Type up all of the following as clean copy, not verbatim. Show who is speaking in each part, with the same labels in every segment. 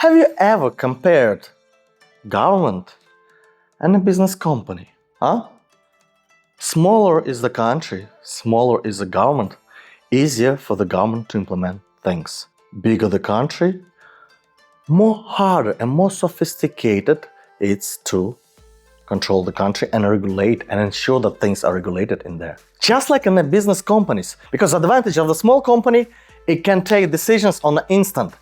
Speaker 1: Have you ever compared government and a business company? Smaller is the country, smaller is the government, easier for the government to implement things. Bigger the country, more harder and more sophisticated it's to control the country and regulate and ensure that things are regulated in there. Just like in the business companies, because the advantage of the small company, it can take decisions on the instant.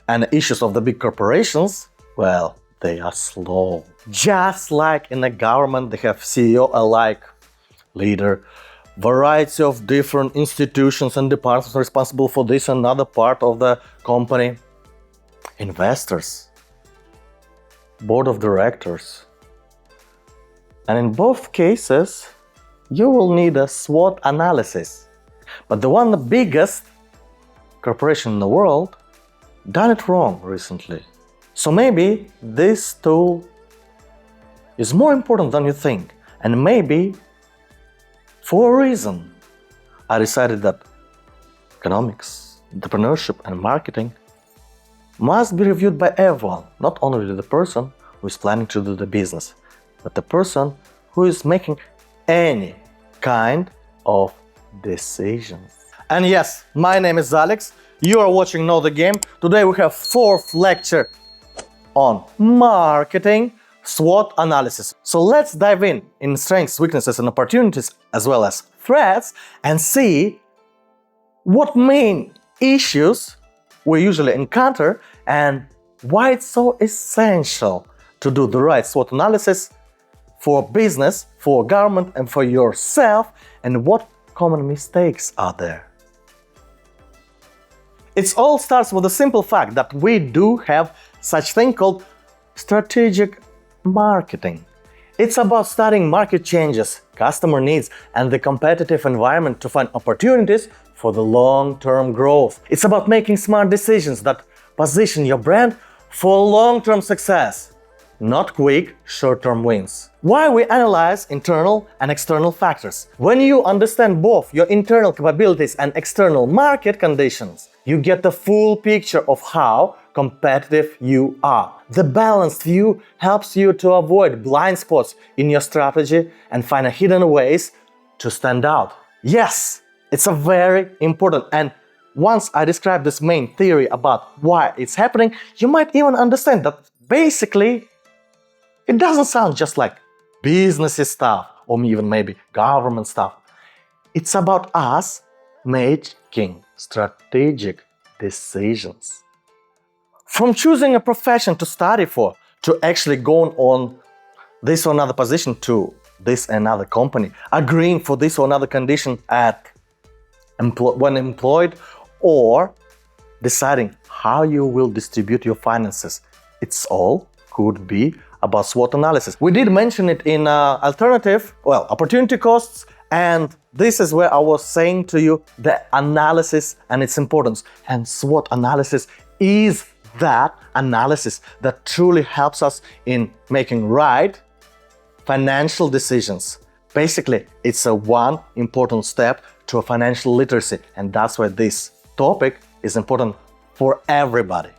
Speaker 1: And the issues of the big corporations, well, they are slow. Just like in the government, they have CEO-alike leader, variety of different institutions and departments responsible for this and another part of the company, investors, board of directors. And in both cases, you will need a SWOT analysis. But the biggest corporation in the world done it wrong recently. So maybe this tool is more important than you think. And maybe for a reason, I decided that economics, entrepreneurship and marketing must be reviewed by everyone, not only the person who is planning to do the business, but the person who is making any kind of decisions. And yes, my name is Alex. You are watching Know the Game. Today we have 4th lecture on marketing SWOT analysis. So let's dive in strengths, weaknesses and opportunities as well as threats and see what main issues we usually encounter and why it's so essential to do the right SWOT analysis for business, for government and for yourself, and what common mistakes are there. It all starts with the simple fact that we do have such thing called strategic marketing. It's about studying market changes, customer needs, and the competitive environment to find opportunities for the long-term growth. It's about making smart decisions that position your brand for long-term success, not quick, short-term wins. Why we analyze internal and external factors? When you understand both your internal capabilities and external market conditions, you get the full picture of how competitive you are. The balanced view helps you to avoid blind spots in your strategy and find hidden ways to stand out. Yes, it's a very important, and once I describe this main theory about why it's happening, you might even understand that basically it doesn't sound just like business stuff or even maybe government stuff. It's about us making strategic decisions. From choosing a profession to study for, to actually going on this or another position to this another company, agreeing for this or another condition when employed, or deciding how you will distribute your finances. It's all could be about SWOT analysis. We did mention it in opportunity costs, and this is where I was saying to you the analysis and its importance. And SWOT analysis is that analysis that truly helps us in making right financial decisions. Basically, it's one important step to a financial literacy, and that's why this topic is important for everybody.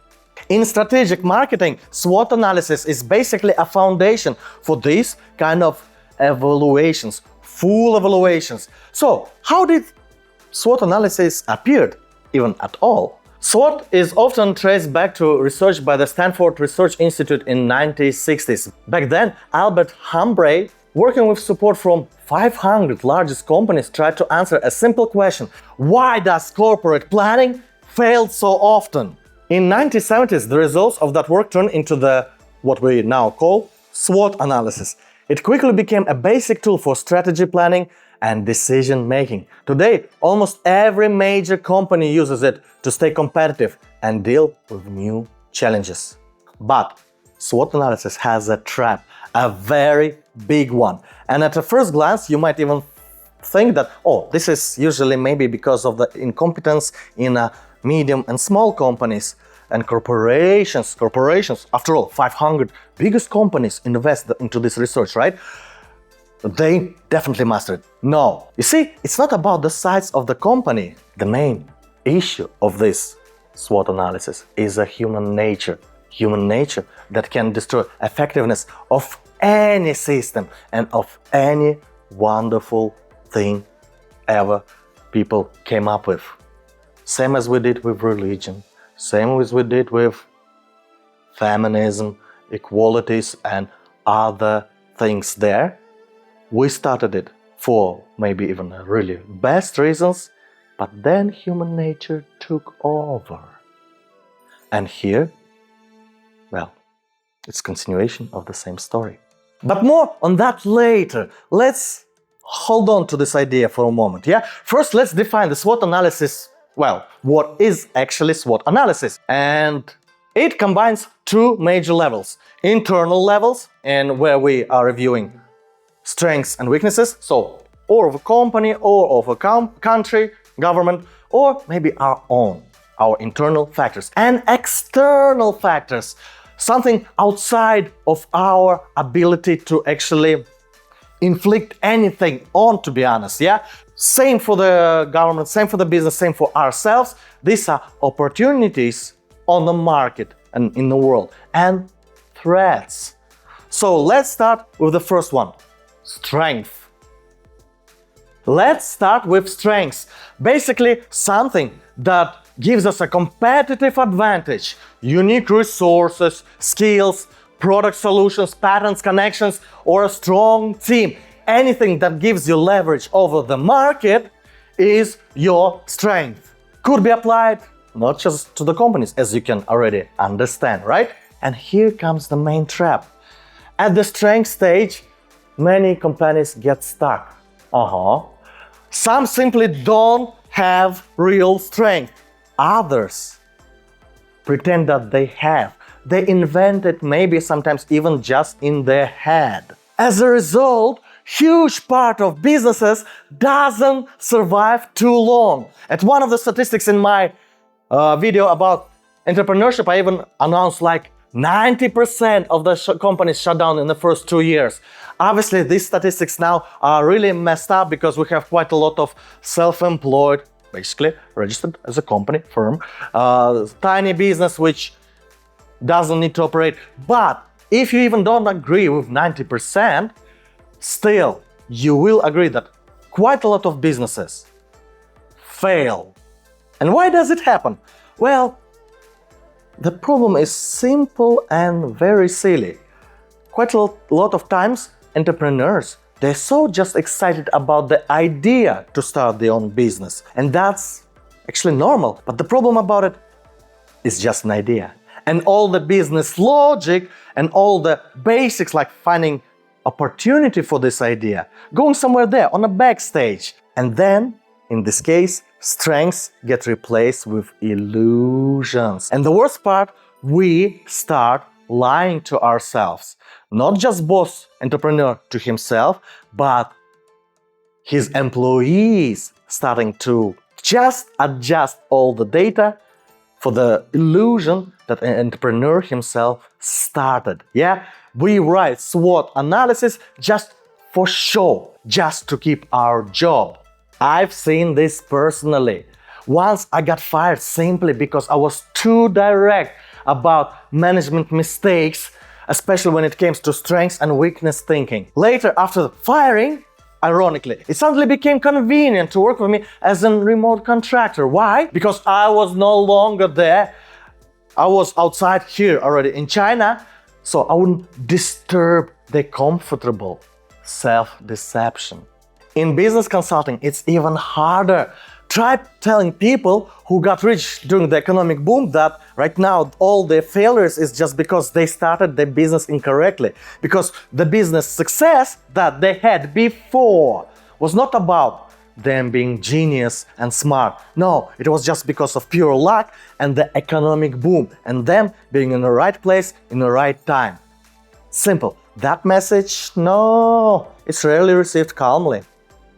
Speaker 1: In strategic marketing, SWOT analysis is basically a foundation for these kind of evaluations, full evaluations. So, how did SWOT analysis appear even at all? SWOT is often traced back to research by the Stanford Research Institute in 1960s. Back then, Albert Humbray, working with support from 500 largest companies, tried to answer a simple question: why does corporate planning fail so often? In 1970s, the results of that work turned into what we now call SWOT analysis. It quickly became a basic tool for strategy planning and decision making. Today, almost every major company uses it to stay competitive and deal with new challenges. But SWOT analysis has a trap, a very big one. And at a first glance, you might even think that, this is usually maybe because of the incompetence in medium and small companies and corporations. After all, 500 biggest companies invest into this research, right? They definitely master it. No. You see, it's not about the size of the company. The main issue of this SWOT analysis is a human nature human nature that can destroy effectiveness of any system and of any wonderful thing ever people came up with. Same as we did with religion, same as we did with feminism, equalities and other things there. We started it for maybe even really best reasons, but then human nature took over. And here, well, it's continuation of the same story. But more on that later. Let's hold on to this idea for a moment, yeah? First, let's define the SWOT analysis. Well, what is actually SWOT analysis? And it combines two major levels. Internal levels, and where we are reviewing strengths and weaknesses, so or of a company or of a country, government, or maybe our own, our internal factors. And external factors, something outside of our ability to actually inflict anything on, to be honest, yeah? Same for the government, same for the business, same for ourselves. These are opportunities on the market and in the world, and threats. So let's start with the first one, strength. Let's start with strengths. Basically, something that gives us a competitive advantage, unique resources, skills, product solutions, patents, connections, or a strong team. Anything that gives you leverage over the market is your strength. Could be applied not just to the companies, as you can already understand, right? And here comes the main trap. At the strength stage, many companies get stuck. Some simply don't have real strength. Others pretend that they have. They invent it maybe sometimes even just in their head. As a result, huge part of businesses doesn't survive too long. At one of the statistics in my video about entrepreneurship, I even announced like 90% of the companies shut down in the first 2 years. Obviously, these statistics now are really messed up because we have quite a lot of self-employed, basically registered as a company, firm, tiny business which doesn't need to operate. But if you even don't agree with 90%, still you will agree that quite a lot of businesses fail. And why does it happen? Well, the problem is simple and very silly. Quite a lot of times, entrepreneurs, they're so just excited about the idea to start their own business. And that's actually normal. But the problem about it is just an idea. And all the business logic and all the basics like finding opportunity for this idea, going somewhere there on a backstage. And then, in this case, strengths get replaced with illusions. And the worst part, we start lying to ourselves. Not just boss entrepreneur to himself, but his employees starting to just adjust all the data for the illusion that an entrepreneur himself started. Yeah, we write SWOT analysis just for show, just to keep our job. I've seen this personally. Once I got fired simply because I was too direct about management mistakes, especially when it came to strengths and weakness thinking. Later, after the firing, ironically, it suddenly became convenient to work with me as a remote contractor. Why? Because I was no longer there. I was outside here already in China, so I wouldn't disturb the comfortable self-deception. In business consulting, it's even harder. Try telling people who got rich during the economic boom that right now all their failures is just because they started their business incorrectly. Because the business success that they had before was not about them being genius and smart. No, it was just because of pure luck and the economic boom and them being in the right place in the right time. Simple. That message, no, it's rarely received calmly.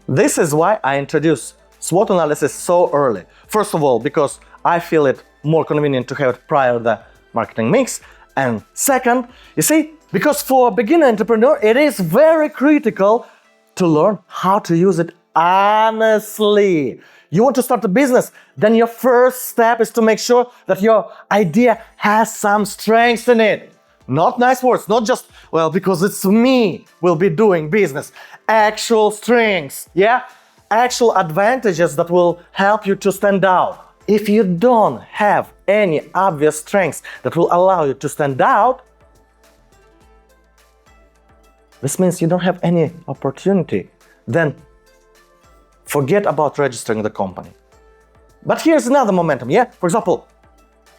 Speaker 1: This is why I introduce SWOT analysis so early. First of all, because I feel it more convenient to have it prior to the marketing mix. And second, you see, because for a beginner entrepreneur, it is very critical to learn how to use it honestly. You want to start a business? Then your first step is to make sure that your idea has some strengths in it. Not nice words, not just, well, because it's me will be doing business. Actual strengths, yeah? Actual advantages that will help you to stand out. If you don't have any obvious strengths that will allow you to stand out, this means you don't have any opportunity. Then forget about registering the company. But here's another momentum, yeah? For example,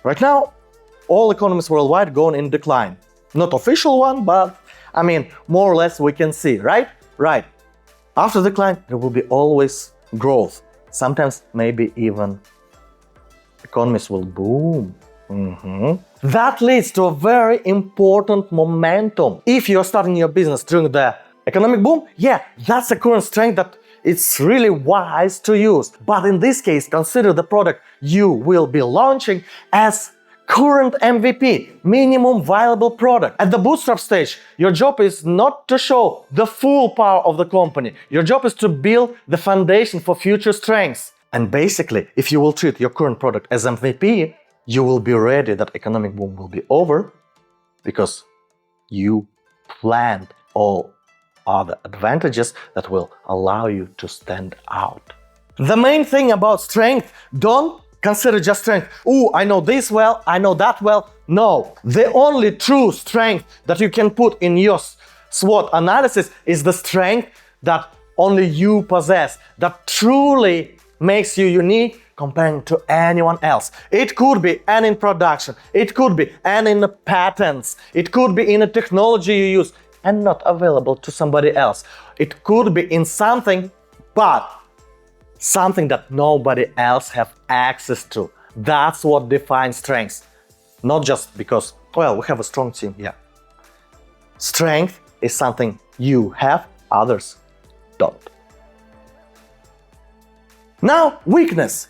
Speaker 1: right now, all economies worldwide going in decline. Not official one, but I mean, more or less we can see, right? Right. After decline, there will be always growth. Sometimes maybe even economies will boom. That leads to a very important momentum. If you're starting your business during the economic boom, yeah, that's a current strength that it's really wise to use. But in this case, consider the product you will be launching as current MVP, minimum viable product. At the bootstrap stage, your job is not to show the full power of the company. Your job is to build the foundation for future strengths. And basically, if you will treat your current product as MVP, you will be ready that economic boom will be over because you planned all other advantages that will allow you to stand out. The main thing about strength, don't consider just strength. Oh, I know this well, I know that well. No, the only true strength that you can put in your SWOT analysis is the strength that only you possess, that truly makes you unique compared to anyone else. It could be and in production, it could be and in the patents, it could be in a technology you use and not available to somebody else. It could be in something, but something that nobody else have access to. That's what defines strengths. Not just because, well, we have a strong team, yeah. Strength is something you have, others don't. Now, weakness.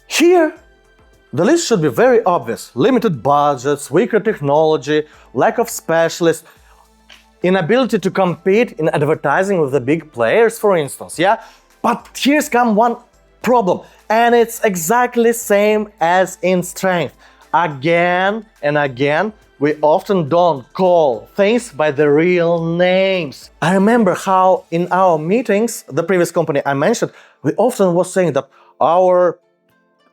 Speaker 1: Here, the list should be very obvious. Limited budgets, weaker technology, lack of specialists, inability to compete in advertising with the big players, for instance, yeah? But here's come one problem, and it's exactly same as in strength. Again and again, we often don't call things by the real names. I remember how in our meetings, the previous company I mentioned, we often was saying that our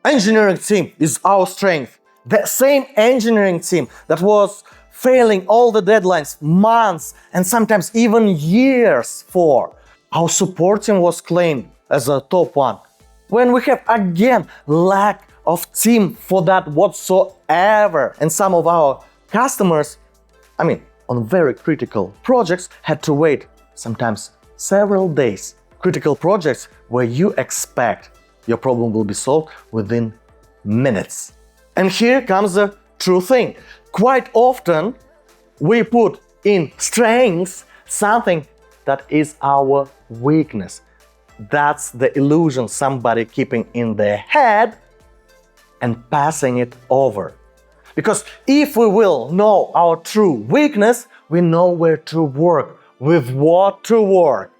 Speaker 1: engineering team is our strength. The same engineering team that was failing all the deadlines months and sometimes even years for. Our support team was claimed as a top one. When we have again lack of team for that whatsoever, and some of our customers, I mean, on very critical projects, had to wait sometimes several days. Critical projects where you expect your problem will be solved within minutes. And here comes the true thing. Quite often, we put in strengths something that is our weakness. That's the illusion somebody keeping in their head and passing it over. Because if we will know our true weakness, we know where to work, with what to work.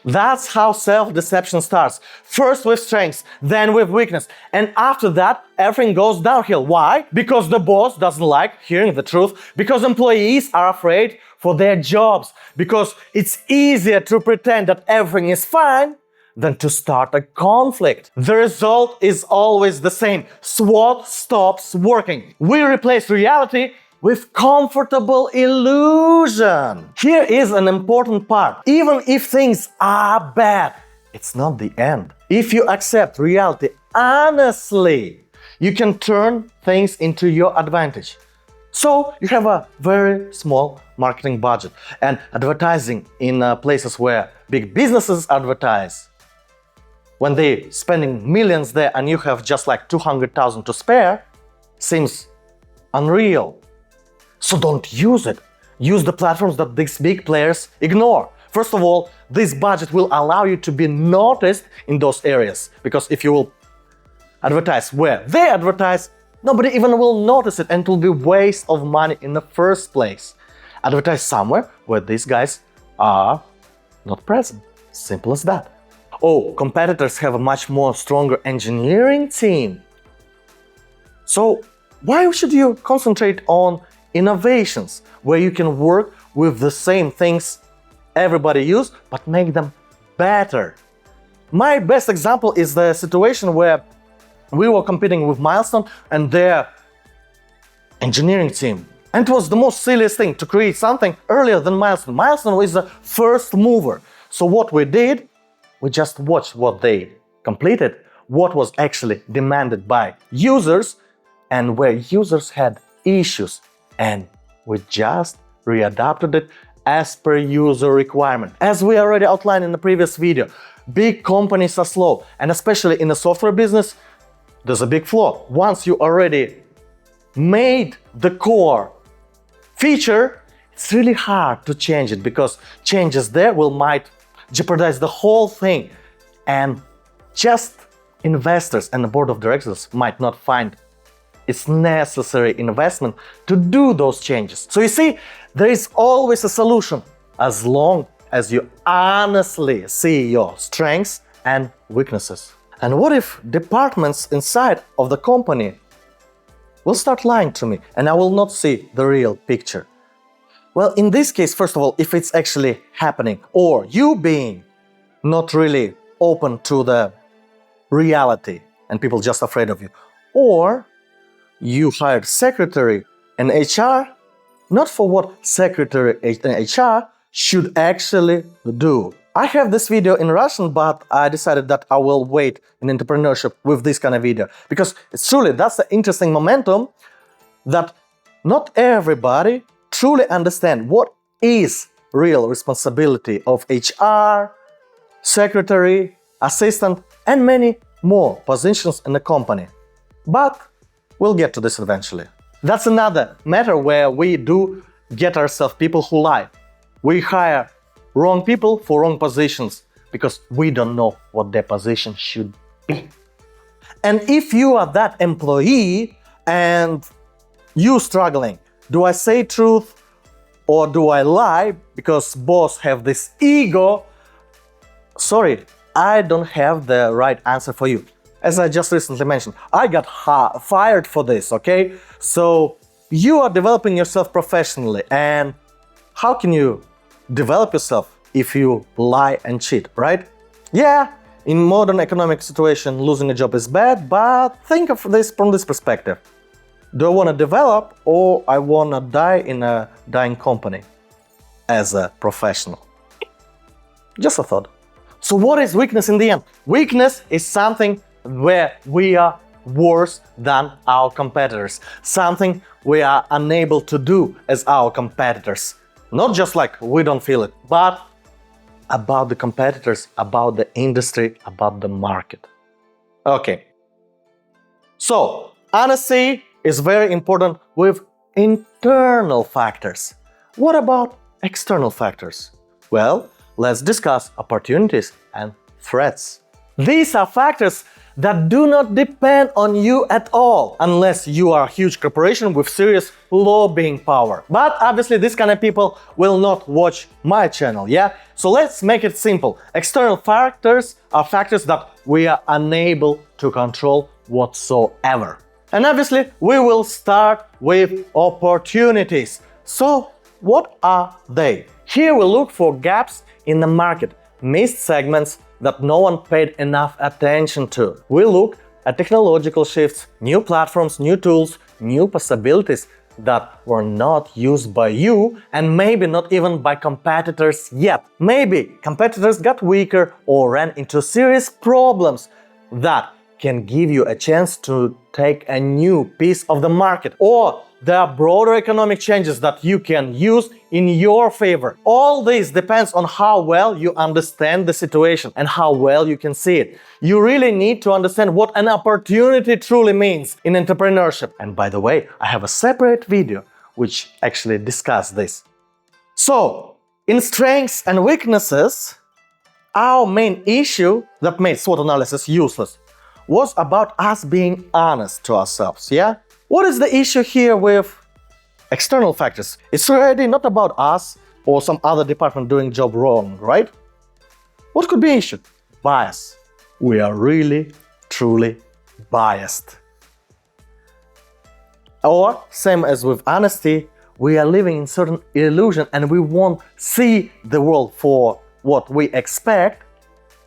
Speaker 1: That's how self-deception starts. First with strengths, then with weakness. And after that, everything goes downhill. Why? Because the boss doesn't like hearing the truth. Because employees are afraid for their jobs. Because it's easier to pretend that everything is fine than to start a conflict. The result is always the same. SWOT stops working. We replace reality with comfortable illusion. Here is an important part. Even if things are bad, it's not the end. If you accept reality honestly, you can turn things into your advantage. So you have a very small marketing budget and advertising in places where big businesses advertise. When they're spending millions there and you have just like 200,000 to spare, seems unreal. So don't use it. Use the platforms that these big players ignore. First of all, this budget will allow you to be noticed in those areas. Because if you will advertise where they advertise, nobody even will notice it and it will be a waste of money in the first place. Advertise somewhere where these guys are not present. Simple as that. Oh, competitors have a much more stronger engineering team. So why should you concentrate on innovations where you can work with the same things everybody use but make them better? My best example is the situation where we were competing with Milestone and their engineering team. And it was the most silliest thing to create something earlier than Milestone. Milestone was the first mover. So what we did, we just watched what they completed, what was actually demanded by users, and where users had issues. And we just readapted it as per user requirement. As we already outlined in the previous video, big companies are slow. And especially in the software business, there's a big flaw. Once you already made the core feature, it's really hard to change it because changes there might jeopardize the whole thing. And just investors and the board of directors might not find it's necessary investment to do those changes. So you see, there is always a solution as long as you honestly see your strengths and weaknesses. And what if departments inside of the company will start lying to me and I will not see the real picture? Well, in this case, first of all, if it's actually happening or you being not really open to the reality and people just afraid of you, or you hired secretary and HR not for what secretary and HR should actually do. I have this video in Russian, but I decided that I will wait in entrepreneurship with this kind of video because it's truly, that's the interesting momentum that not everybody truly understand what is real responsibility of HR, secretary, assistant, and many more positions in the company. But we'll get to this eventually. That's another matter where we do get ourselves people who lie. We hire wrong people for wrong positions because we don't know what their position should be. And if you are that employee and you struggling, do I say truth or do I lie because boss have this ego? Sorry, I don't have the right answer for you. As I just recently mentioned, I got fired for this, okay? So you are developing yourself professionally, and how can you develop yourself if you lie and cheat, right? Yeah, in modern economic situation, losing a job is bad, but think of this from this perspective. Do I want to develop or I want to die in a dying company as a professional? Just a thought. So what is weakness in the end? Weakness is something where we are worse than our competitors, something we are unable to do as our competitors. Not just like we don't feel it, but about the competitors, about the industry, about the market. Okay. So, honesty is very important with internal factors. What about external factors? Well, let's discuss opportunities and threats. These are factors that do not depend on you at all, unless you are a huge corporation with serious lobbying power. But obviously these kind of people will not watch my channel, yeah? So let's make it simple. External factors are factors that we are unable to control whatsoever. And obviously we will start with opportunities. So what are they? Here we look for gaps in the market, missed segments that no one paid enough attention to. We look at technological shifts, new platforms, new tools, new possibilities that were not used by you and maybe not even by competitors yet. Maybe competitors got weaker or ran into serious problems that can give you a chance to take a new piece of the market, or there are broader economic changes that you can use in your favor. All this depends on how well you understand the situation and how well you can see it. You really need to understand what an opportunity truly means in entrepreneurship. And by the way, I have a separate video which actually discusses this. So, in strengths and weaknesses, our main issue that made SWOT analysis useless was about us being honest to ourselves, yeah? What is the issue here with external factors? It's already not about us or some other department doing job wrong, right? What could be issue? Bias. We are really, truly biased. Or, same as with honesty, we are living in certain illusion and we won't see the world for what we expect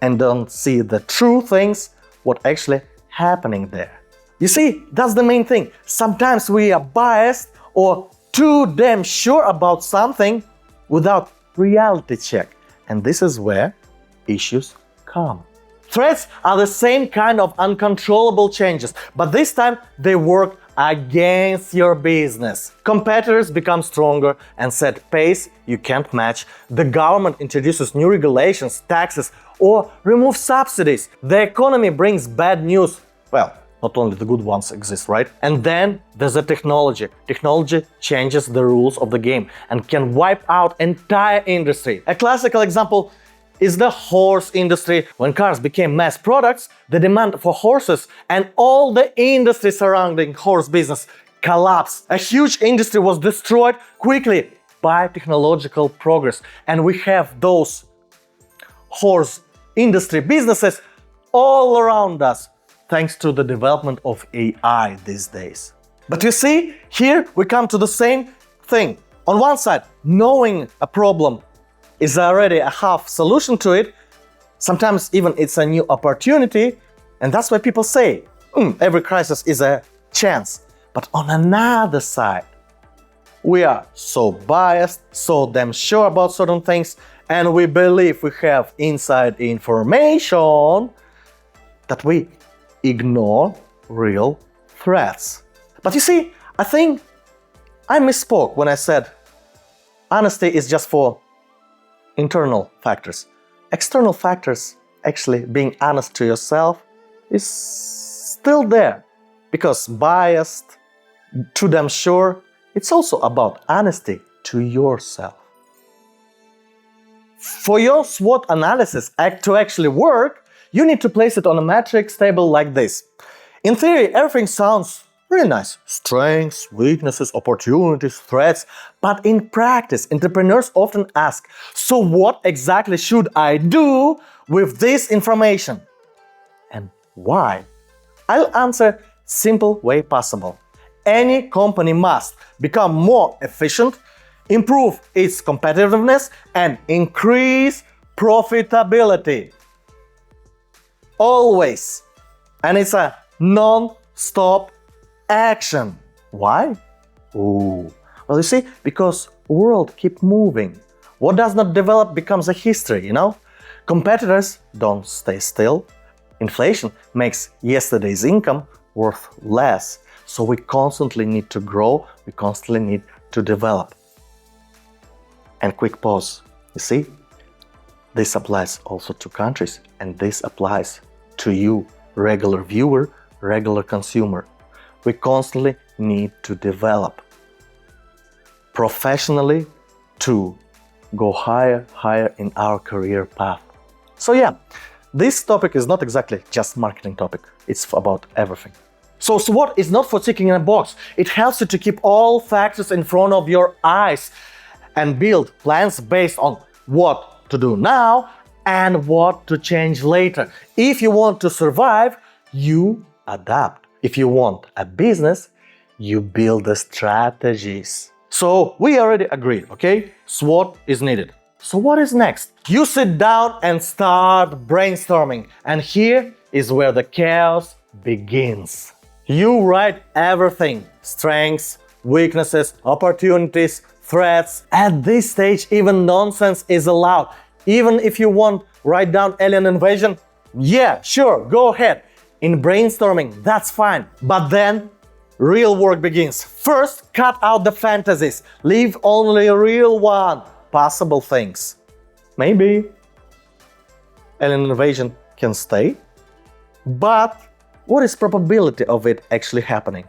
Speaker 1: and don't see the true things, what actually happening there. You see, that's the main thing. Sometimes we are biased or too damn sure about something without reality check. And this is where issues come. Threats are the same kind of uncontrollable changes, but this time they work against your business. Competitors become stronger and set pace you can't match. The government introduces new regulations, taxes, or removes subsidies. The economy brings bad news. Well, not only the good ones exist, right? And then there's the technology. Technology changes the rules of the game and can wipe out entire industry. A classical example is the horse industry. When cars became mass products, the demand for horses and all the industry surrounding horse business collapsed. A huge industry was destroyed quickly by technological progress. And we have those horse industry businesses all around us, thanks to the development of AI these days. But you see, here we come to the same thing. On one side, knowing a problem is already a half solution to it. Sometimes even it's a new opportunity, and that's why people say, every crisis is a chance. But on another side, we are so biased, so damn sure about certain things, and we believe we have inside information that we ignore real threats. But you see, I think I misspoke when I said honesty is just for internal factors. External factors, actually being honest to yourself, is still there. Because biased, too damn sure, it's also about honesty to yourself. For your SWOT analysis to actually work, you need to place it on a matrix table like this. In theory, everything sounds really nice. Strengths, weaknesses, opportunities, threats. But in practice, entrepreneurs often ask, so what exactly should I do with this information? And why? I'll answer simple way possible. Any company must become more efficient, improve its competitiveness, and increase profitability. Always. And it's a non-stop action. Why? Well, you see, because world keep moving. What does not develop becomes a history, you know? Competitors don't stay still. Inflation makes yesterday's income worth less. So we constantly need to grow, we constantly need to develop. And quick pause. You see, this applies also to countries, and this applies to you, regular viewer, regular consumer. We constantly need to develop professionally to go higher in our career path. So yeah, this topic is not exactly just marketing topic. It's about everything. So SWOT is not for ticking in a box. It helps you to keep all factors in front of your eyes and build plans based on what to do now and what to change later. If you want to survive, you adapt. If you want a business, you build the strategies. So we already agreed, okay? SWOT is needed. So what is next? You sit down and start brainstorming. And here is where the chaos begins. You write everything: strengths, weaknesses, opportunities, threats. At this stage, even nonsense is allowed. Even if you want write down alien invasion, yeah, sure, go ahead. In brainstorming, that's fine. But then, real work begins. First, cut out the fantasies. Leave only real possible things. Maybe alien invasion can stay, but what is probability of it actually happening?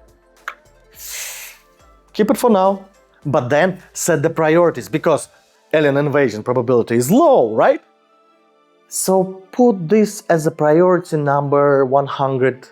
Speaker 1: Keep it for now, but then set the priorities, because alien invasion probability is low, right? So put this as a priority number 100,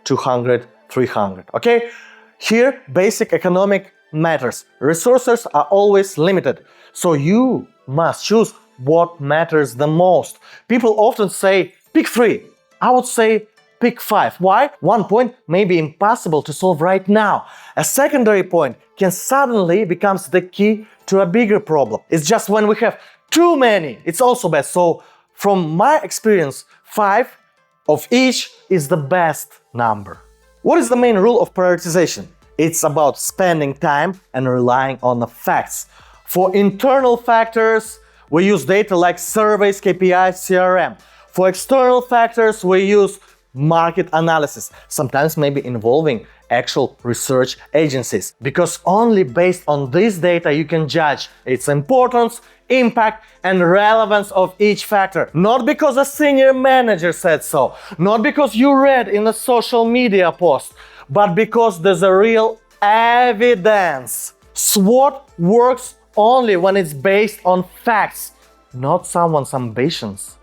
Speaker 1: 200, 300, okay? Here, basic economic matters. Resources are always limited, so you must choose what matters the most. People often say, pick 3. I would say, pick 5. Why? One point may be impossible to solve right now. A secondary point can suddenly become the key to a bigger problem. It's just when we have too many, it's also bad. So from my experience, 5 of each is the best number. What is the main rule of prioritization? It's about spending time and relying on the facts. For internal factors, we use data like surveys, KPIs, CRM. For external factors, we use market analysis, sometimes maybe involving actual research agencies. Because only based on this data you can judge its importance, impact and relevance of each factor. Not because a senior manager said so, not because you read in a social media post, but because there's a real evidence. SWOT works only when it's based on facts, not someone's ambitions.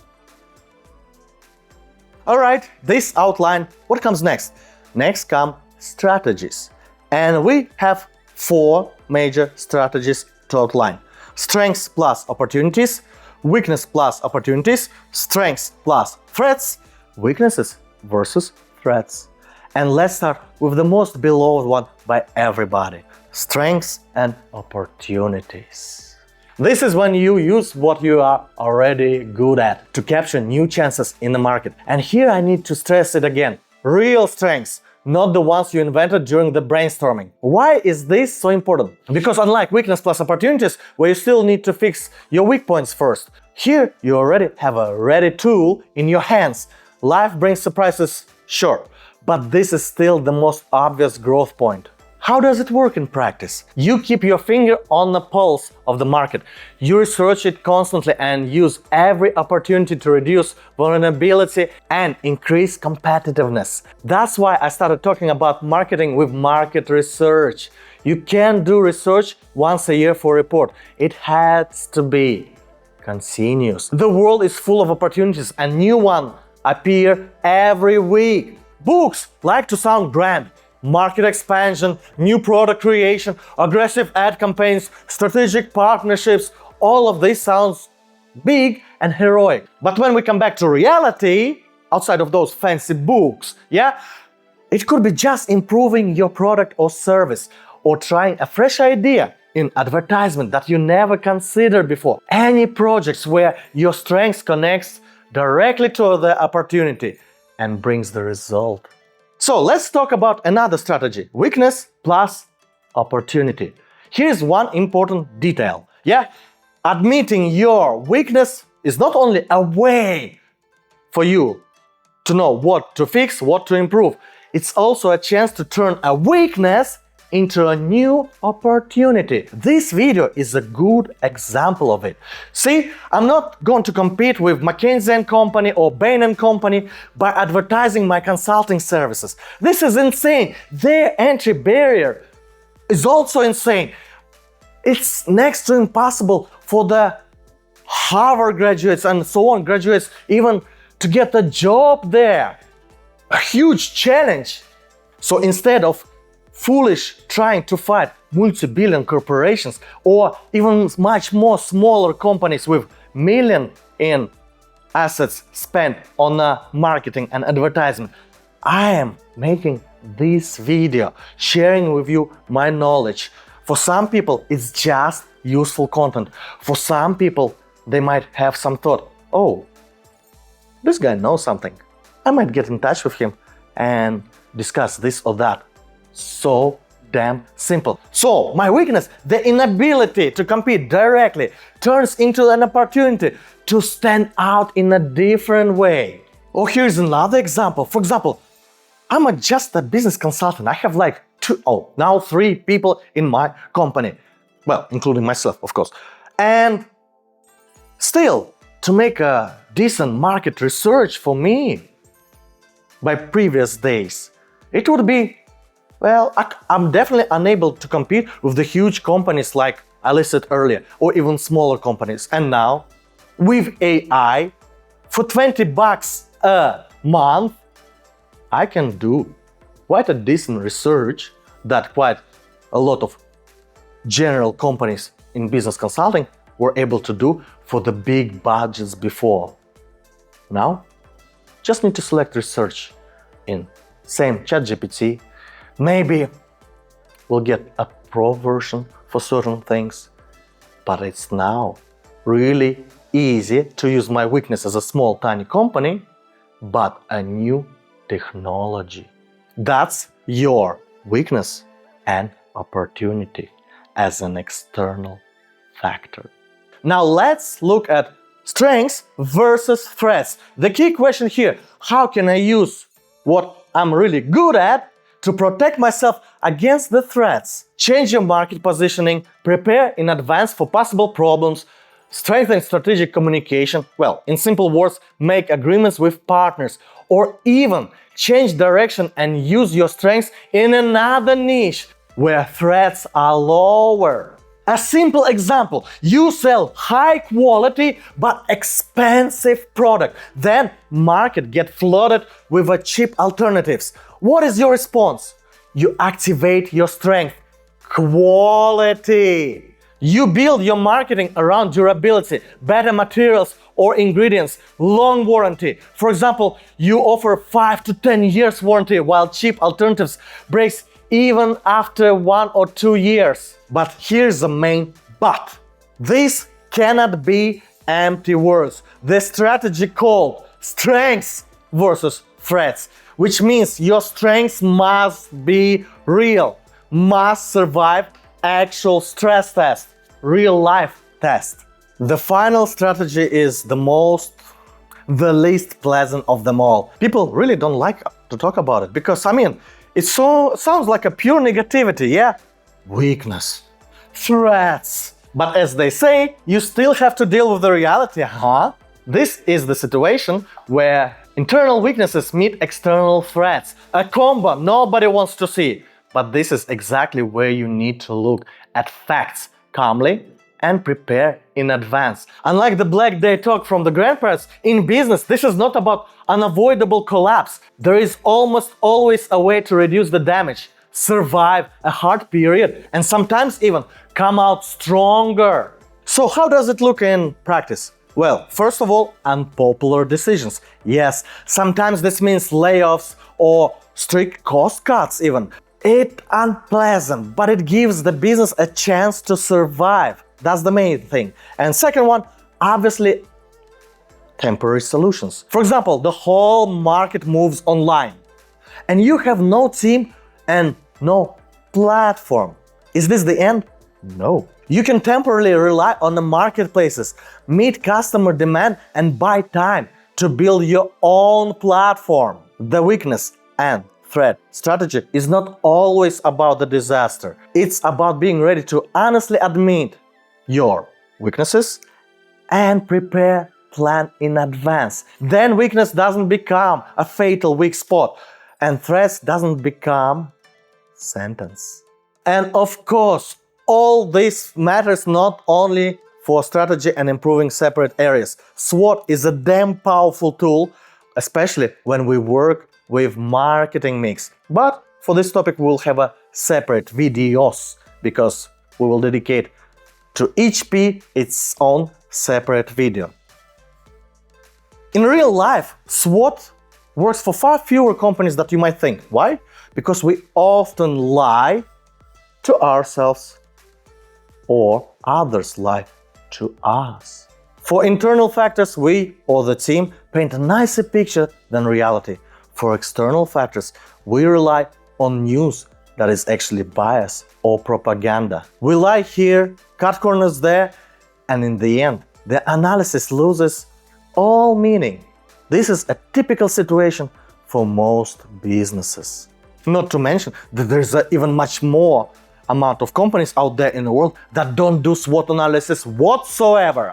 Speaker 1: Alright, this outline, what comes next? Next come strategies. And we have 4 major strategies to outline. Strengths plus opportunities, weakness plus opportunities, strengths plus threats, weaknesses versus threats. And let's start with the most beloved one by everybody, strengths and opportunities. This is when you use what you are already good at to capture new chances in the market. And here I need to stress it again, real strengths, not the ones you invented during the brainstorming. Why is this so important? Because unlike weakness plus opportunities, where you still need to fix your weak points first, here you already have a ready tool in your hands. Life brings surprises, sure, but this is still the most obvious growth point. How does it work in practice? You keep your finger on the pulse of the market. You research it constantly and use every opportunity to reduce vulnerability and increase competitiveness. That's why I started talking about marketing with market research. You can't do research once a year for a report. It has to be continuous. The world is full of opportunities and new ones appear every week. Books like to sound grand. Market expansion, new product creation, aggressive ad campaigns, strategic partnerships, all of this sounds big and heroic. But when we come back to reality, outside of those fancy books, it could be just improving your product or service, or trying a fresh idea in advertisement that you never considered before. Any projects where your strengths connects directly to the opportunity and brings the result. So let's talk about another strategy, weakness plus opportunity. Here's one important detail. Admitting your weakness is not only a way for you to know what to fix, what to improve. It's also a chance to turn a weakness into a new opportunity. This video is a good example of it. See, I'm not going to compete with McKinsey & Company or Bain & Company by advertising my consulting services. This is insane. Their entry barrier is also insane. It's next to impossible for the Harvard graduates and so on graduates even to get a job there. A huge challenge. So instead of foolish trying to fight multi-billion corporations or even much more smaller companies with million in assets spent on marketing and advertisement, I am making this video, sharing with you my knowledge. For some people, it's just useful content. For some people, they might have some thought, oh, this guy knows something. I might get in touch with him and discuss this or that. So damn simple. So my weakness, the inability to compete directly, turns into an opportunity to stand out in a different way. Or here's another example. For example, I'm just a business consultant. I have like 3 people in my company. Well, including myself, of course. And still, to make a decent market research for me by previous days, it would be, well, I'm definitely unable to compete with the huge companies like I listed earlier, or even smaller companies. And now, with AI, for $20 a month, I can do quite a decent research that quite a lot of general companies in business consulting were able to do for the big budgets before. Now, just need to select research in same ChatGPT. Maybe we'll get a pro version for certain things, but it's now really easy to use my weakness as a small, tiny company, but a new technology. That's your weakness and opportunity as an external factor. Now let's look at strengths versus threats. The key question here, how can I use what I'm really good at to protect myself against the threats? Change your market positioning, prepare in advance for possible problems, strengthen strategic communication, well, in simple words, make agreements with partners, or even change direction and use your strengths in another niche where threats are lower. A simple example, you sell high quality but expensive product, then market get flooded with cheap alternatives. What is your response? You activate your strength, quality. You build your marketing around durability, better materials or ingredients, long warranty. For example, you offer 5 to 10 years warranty while cheap alternatives breaks even after 1 or 2 years. But here's the main but. This cannot be empty words. The strategy called strengths versus threats, which means your strengths must be real, must survive actual stress test, real life test. The final strategy is the least pleasant of them all. People really don't like to talk about it because, it sounds like a pure negativity, yeah? Weakness, threats. But as they say, you still have to deal with the reality, huh? This is the situation where internal weaknesses meet external threats. A combo nobody wants to see. But this is exactly where you need to look at facts calmly and prepare in advance. Unlike the Black Day talk from the grandparents, in business, this is not about unavoidable collapse. There is almost always a way to reduce the damage, survive a hard period, and sometimes even come out stronger. So how does it look in practice? Well, first of all, unpopular decisions. Yes, sometimes this means layoffs or strict cost cuts even. It's unpleasant, but it gives the business a chance to survive. That's the main thing. And second one, obviously, temporary solutions. For example, the whole market moves online and you have no team and no platform. Is this the end? No. You can temporarily rely on the marketplaces, meet customer demand and buy time to build your own platform. The weakness and threat strategy is not always about the disaster. It's about being ready to honestly admit your weaknesses and plan in advance. Then weakness doesn't become a fatal weak spot and threats doesn't become sentence. And of course, all this matters not only for strategy and improving separate areas. SWOT is a damn powerful tool, especially when we work with marketing mix. But for this topic, we'll have a separate videos because we will dedicate to each P its own separate video. In real life, SWOT works for far fewer companies than you might think. Why? Because we often lie to ourselves or others lie to us. For internal factors, we or the team paint a nicer picture than reality. For external factors, we rely on news that is actually bias or propaganda. We lie here, cut corners there, and in the end, the analysis loses all meaning. This is a typical situation for most businesses. Not to mention that there's even much more amount of companies out there in the world that don't do SWOT analysis whatsoever.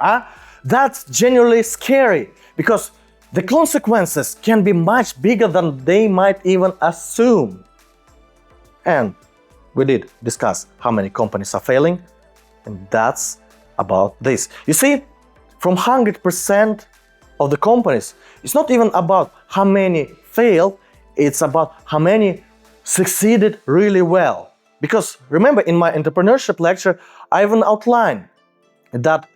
Speaker 1: That's genuinely scary because the consequences can be much bigger than they might even assume. And we did discuss how many companies are failing, and that's about this. You see, from 100% of the companies, it's not even about how many failed, it's about how many succeeded really well. Because remember, in my entrepreneurship lecture, I even outlined that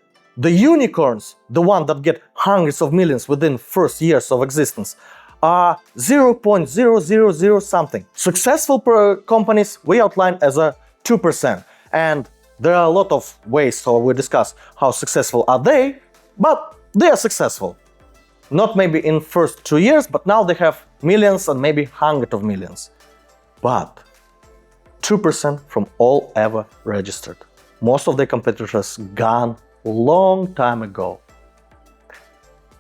Speaker 1: The unicorns, the ones that get hundreds of millions within first years of existence, are 0.000 something. Successful companies we outline as a 2%. And there are a lot of ways, so we discuss how successful are they, but they are successful. Not maybe in first 2 years, but now they have millions and maybe hundreds of millions. But 2% from all ever registered. Most of the competitors gone long time ago.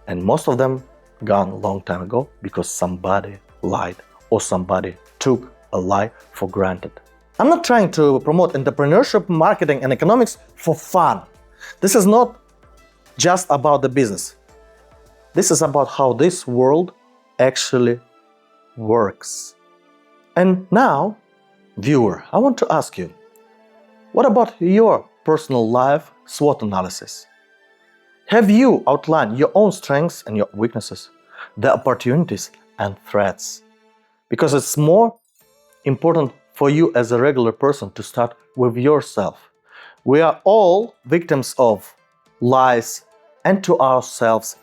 Speaker 1: And most of them gone long time ago because somebody lied or somebody took a lie for granted. I'm not trying to promote entrepreneurship, marketing, and economics for fun. This is not just about the business. This is about how this world actually works. And now, viewer, I want to ask you, what about your personal life SWOT analysis? Have you outlined your own strengths and your weaknesses, the opportunities and threats? Because it's more important for you as a regular person to start with yourself. We are all victims of lies and to ourselves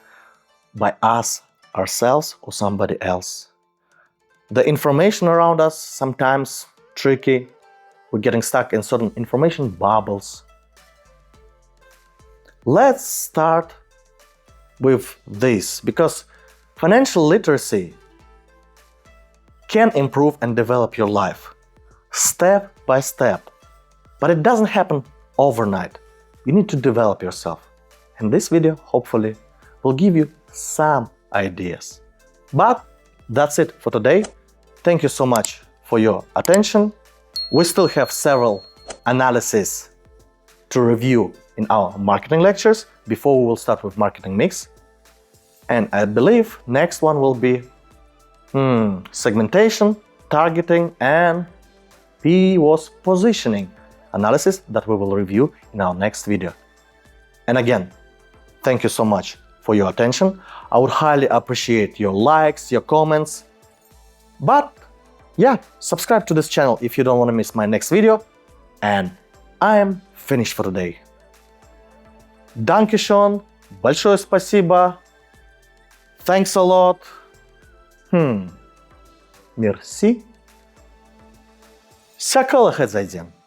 Speaker 1: by us, ourselves, or somebody else. The information around us sometimes tricky. We're getting stuck in certain information bubbles. Let's start with this, because financial literacy can improve and develop your life step by step, but it doesn't happen overnight. You need to develop yourself. And this video hopefully will give you some ideas. But that's it for today. Thank you so much for your attention. We still have several analyses to review in our marketing lectures before we will start with marketing mix. And I believe next one will be segmentation, targeting, and positioning analysis that we will review in our next video. And again, thank you so much for your attention. I would highly appreciate your likes, your comments. But yeah, subscribe to this channel if you don't want to miss my next video. And I am finished for today. Dankeschön, большое спасибо. Thanks a lot. Merci. Всякого зайдем.